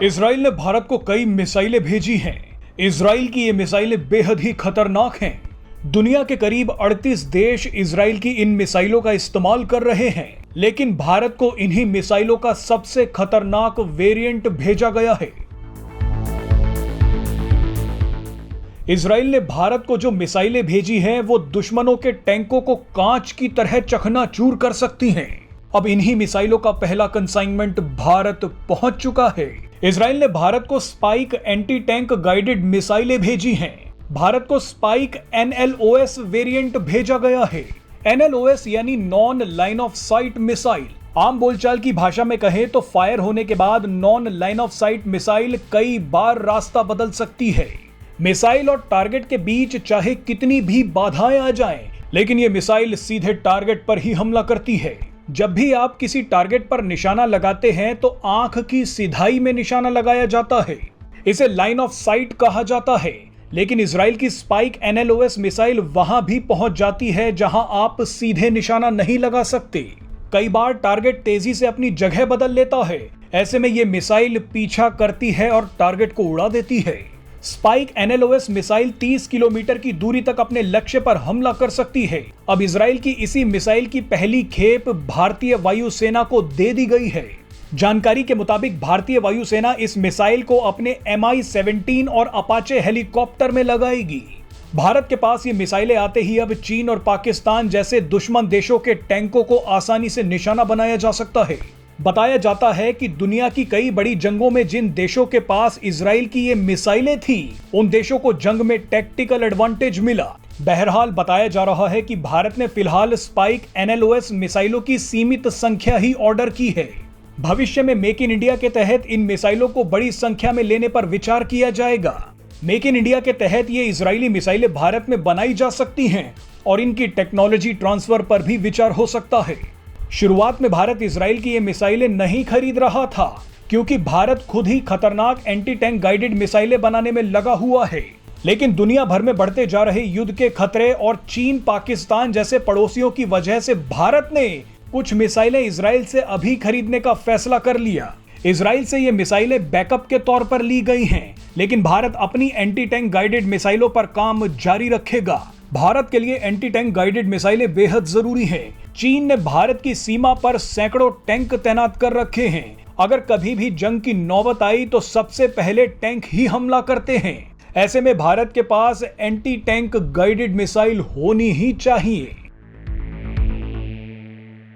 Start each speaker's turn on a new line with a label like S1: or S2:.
S1: Israel ने भारत को कई मिसाइलें भेजी हैं। इजराइल की ये मिसाइलें बेहद ही खतरनाक हैं। दुनिया के करीब 38 देश इजराइल की इन मिसाइलों का इस्तेमाल कर रहे हैं, लेकिन भारत को इन्हीं मिसाइलों का सबसे खतरनाक वेरिएंट भेजा गया है। इजराइल ने भारत को जो मिसाइलें भेजी हैं, वो दुश्मनों के टैंकों को कांच की तरह चकनाचूर कर सकती हैं। अब इन्हीं मिसाइलों का पहला कंसाइनमेंट भारत पहुंच चुका है। इजराइल ने भारत को स्पाइक एंटी टैंक गाइडेड मिसाइलें भेजी हैं। भारत को स्पाइक NLOS वेरिएंट भेजा गया है। NLOS यानी non line of site missile. आम बोलचाल की भाषा में कहें तो फायर होने के बाद non line of site missile कई बार रास्ता बदल सकती है। मिसाइल और टारगेट के बीच चाहे कितनी भी बाधाएं आ जाएं, लेकिन ये मिसाइल सीधे टारगेट पर ही हमला करती है। जब भी आप किसी टारगेट पर निशाना लगाते हैं तो आंख की सिधाई में निशाना लगाया जाता है। इसे लाइन ऑफ साइट कहा जाता है, लेकिन इजराइल की स्पाइक NLOS मिसाइल वहां भी पहुंच जाती है जहां आप सीधे निशाना नहीं लगा सकते। कई बार टारगेट तेजी से अपनी जगह बदल लेता है। ऐसे में ये मिसाइल पीछा करती है और टारगेट को उड़ा देती है। स्पाइक NLOS मिसाइल 30 किलोमीटर की दूरी तक अपने लक्ष्य पर हमला कर सकती है। अब इजराइल की इसी मिसाइल की पहली खेप भारतीय वायुसेना को दे दी गई है। जानकारी के मुताबिक भारतीय वायुसेना इस मिसाइल को अपने Mi-17 और अपाचे हेलीकॉप्टर में लगाएगी। भारत के पास ये मिसाइलें आते ही अब चीन और पाकिस्तान जैसे दुश्मन देशों के टैंकों को आसानी से निशाना बनाया जा सकता है। बताया जाता है कि दुनिया की कई बड़ी जंगों में जिन देशों के पास इजराइल की ये मिसाइलें थी, उन देशों को जंग में टैक्टिकल एडवांटेज मिला। बहरहाल बताया जा रहा है कि भारत ने फिलहाल स्पाइक NLOS मिसाइलों की सीमित संख्या ही ऑर्डर की है। भविष्य में मेक इन इंडिया के तहत इन मिसाइलों को बड़ी संख्या में लेने पर विचार किया जाएगा। मेक इन इंडिया के तहत ये इजरायली मिसाइलें भारत में बनाई जा सकती हैं और इनकी टेक्नोलॉजी ट्रांसफर पर भी विचार हो सकता है। शुरुआत में भारत इजराइल की ये मिसाइलें नहीं खरीद रहा था, क्योंकि भारत खुद ही खतरनाक एंटी टैंक गाइडेड मिसाइलें बनाने में लगा हुआ है। लेकिन दुनिया भर में बढ़ते जा रहे युद्ध के खतरे और चीन पाकिस्तान जैसे पड़ोसियों की वजह से भारत ने कुछ मिसाइलें इजराइल से अभी खरीदने का फैसला कर लिया। इजराइल से ये मिसाइलें बैकअप के तौर पर ली गई हैं, लेकिन भारत अपनी एंटी टैंक गाइडेड मिसाइलों पर काम जारी रखेगा। भारत के लिए एंटी टैंक गाइडेड मिसाइलें बेहद जरूरी हैं। चीन ने भारत की सीमा पर सैकड़ों टैंक तैनात कर रखे हैं। अगर कभी भी जंग की नौबत आई तो सबसे पहले टैंक ही हमला करते हैं। ऐसे में भारत के पास एंटी टैंक गाइडेड मिसाइल होनी ही चाहिए।